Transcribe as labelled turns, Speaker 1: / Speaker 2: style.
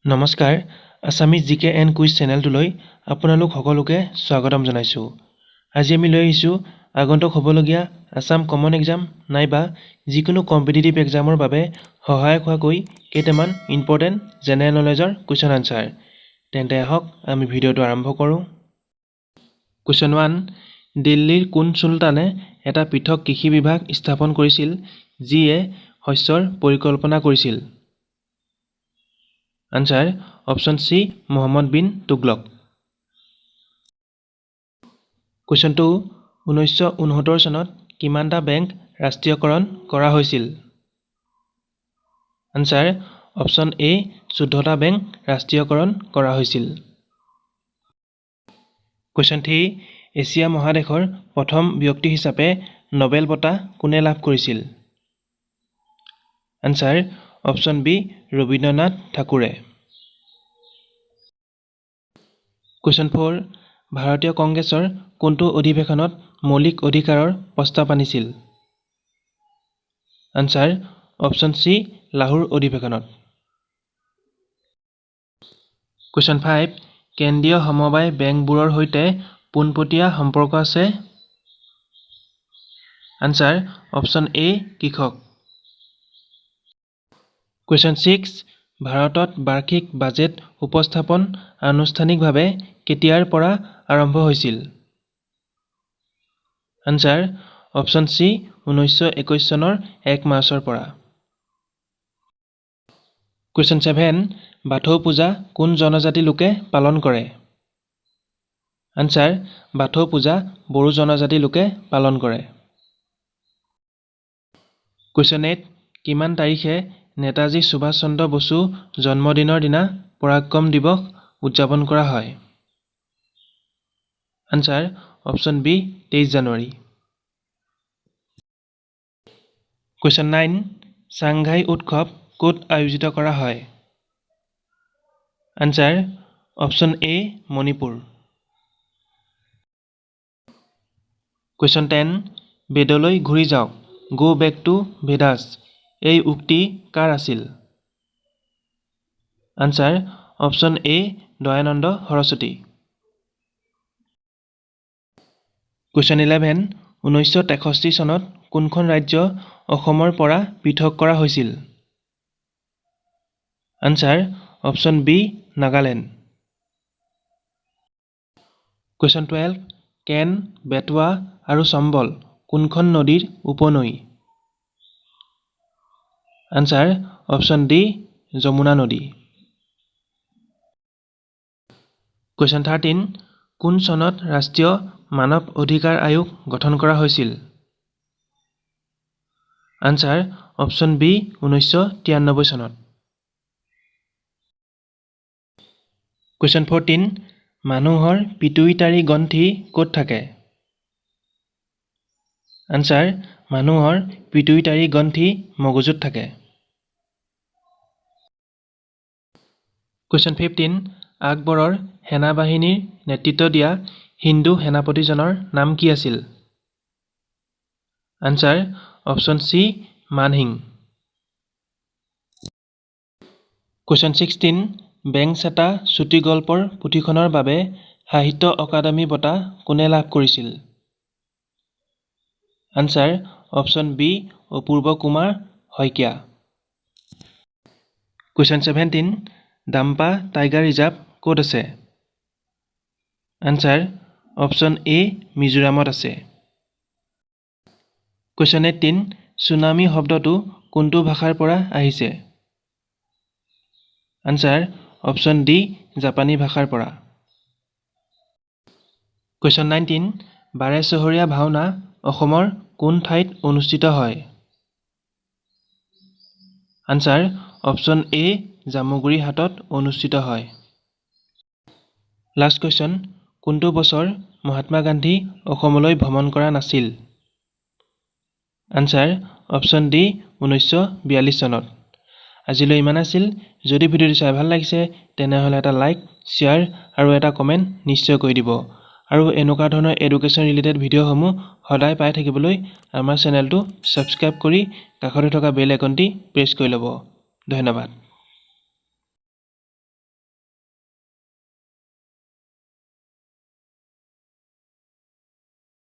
Speaker 1: নমস্কাৰ আছামিজ জিকে and quiz চেনেলটোলৈ আপোনালোক সকলোকে স্বাগতম জনাইছোঁ। আজি আমি লৈ আহিছোঁ আগন্তুক হ'বলগীয়া আছাম কমন এক্সাম নাইবা যিকোনো কম্পিটিটিভ এক্সামৰ বাবে সহায়ক হোৱাকৈ কেইটামান ইম্পৰ্টেণ্ট জেনেৰেল নলেজৰ কুৱেশ্যন আনচাৰ। তেন্তে আহক আমি ভিডিঅ'টো আৰম্ভ কৰোঁ। কুৱেশ্যন 1, দিল্লীৰ কোন চুলতানে এটা পৃথক কৃষি বিভাগ স্থাপন কৰিছিল যিয়ে শস্যৰ পৰিকল্পনা কৰিছিল? Answer option C Muhammad bin Tughlaq. Question 2, 1969 চনত কিমানটা বেংক ৰাষ্ট্ৰীয়কৰণ কৰা হৈছিল? আনসাৰ অপশ্যন এ 14টা বেংক ৰাষ্ট্ৰীয়কৰণ কৰা হৈছিল। কুৱেশ্যন 3, এছিয়া মহাদেশৰ প্ৰথম ব্যক্তি হিচাপে নোবেল বঁটা কোনে লাভ কৰিছিল? আনসাৰ অপশ্যন বি ৰবীন্দ্ৰনাথ ঠাকুৰে। কুৱেশ্যন 4, ভাৰতীয় কংগ্ৰেছৰ কোনটো অধিৱেশনত মৌলিক অধিকাৰৰ প্ৰস্তাৱ আনিছিল? আনসাৰ অপশ্যন চি লাহোৰ অধিৱেশনত। কুৱেশ্যন 5, কেন্দ্ৰীয় সমবায় বেংকবোৰৰ সৈতে পোনপটীয়া সম্পৰ্ক আছে? আনসাৰ অপশ্যন এ কৃষক। কুৱেশ্যন 6, ভাৰতত বাৰ্ষিক বাজেট উপস্থাপন আনুষ্ঠানিকভাৱে কেতিয়াৰ পৰা আৰম্ভ হৈছিল? আনসাৰ অপশ্যন চি 1921 চনৰ 1 মাৰ্চৰ পৰা। কুৱেশ্যন 7, বাথৌ পূজা কোন জনজাতি লোকে পালন কৰে? আনসাৰ বাথৌ পূজা বড়ো জনজাতি লোকে পালন কৰে। কুৱেশ্যন 8, কিমান তাৰিখে নেতাজী সুভাষ চন্দ্ৰ বসু জন্মদিনৰ দিনা পৰাক্ৰম দিৱস উদযাপন কৰা হয়? আনসাৰ অপশ্যন বি 23 জানুৱাৰী। কুৱেশ্যন 9, চাংঘাই উৎসৱ ক'ত আয়োজিত কৰা হয়? আনসাৰ অপশ্যন এ মণিপুৰ। কুৱেশ্যন 10, বেদলৈ ঘূৰি যাওক গো বেক টু ভেদাছ এই উক্তি কাৰ আছিল? Answer option A Dayanand Saraswati. Question 11, 1963 চনত কোনখন ৰাজ্য অসমৰ পৰা পৃথক কৰা হৈছিল? Answer option B Nagaland. Question 12, Ken, Betwa আৰু চম্বল কোনখন নদীৰ উপনৈ? আনসাৰ অপশ্যন ডি যমুনা নদী। কুৱেশ্যন 13, কোন চনত ৰাষ্ট্ৰীয় মানৱ অধিকাৰ আয়োগ গঠন কৰা হৈছিল? আনসাৰ অপশ্যন বি 1993 চনত। কুৱেশ্যন 14, মানুহৰ পিটুইটাৰী গ্ৰন্থি ক'ত থাকে? আনসাৰ মানুহৰ পিটুইটাৰী গ্ৰন্থি মগজুত থাকে। কুৱেশ্যন 15, আকবৰৰ সেনাবাহিনীৰ নেতৃত্ব দিয়া হিন্দু সেনাপতিজনৰ নাম কি আছিল? Answer option C Mansingh. Question 16, বেংচেটা চুটিগল্পৰ পুথিখনৰ বাবে সাহিত্য অকাডেমী বঁটা কোনে লাভ কৰিছিল? Answer option B Apurba Kumar Saikia. Question 17, Dampa tiger reserve ক'ত আছে? আনসাৰ অপশ্যন এ মিজোৰামত আছে। কুৱেশ্যন 18, চুনামি শব্দটো কোনটো ভাষাৰ পৰা আহিছে? আনসাৰ অপশ্যন ডি জাপানী ভাষাৰ পৰা। কুৱেশ্যন 19, বাৰেচহৰীয়া ভাওনা অসমৰ কোন ঠাইত অনুষ্ঠিত হয়? আনসাৰ অপশ্যন এ জামুগুৰি হাটত অনুষ্ঠিত হয়। লাষ্ট কুৱেশ্যন, কোনটো বছৰ মহাত্মা গান্ধী অসমলৈ ভ্ৰমণ কৰা নাছিল? আনসাৰ অপশ্যন ডি 1942 চনত। আজিলৈ ইমান আছিল। যদি ভিডিঅ'টো চাই ভাল লাগিছে তেনেহ'লে এটা লাইক, শ্বেয়াৰ আৰু এটা কমেণ্ট নিশ্চয় কৰি দিব। আৰু এনেকুৱা ধৰণৰ এডুকেশ্যন ৰিলেটেড ভিডিঅ'সমূহ সদায় পাই থাকিবলৈ আমাৰ চেনেলটো ছাবস্ক্ৰাইব কৰি কাষতে থকা বেল আইকনটি প্ৰেছ কৰি ল'ব। ধন্যবাদ।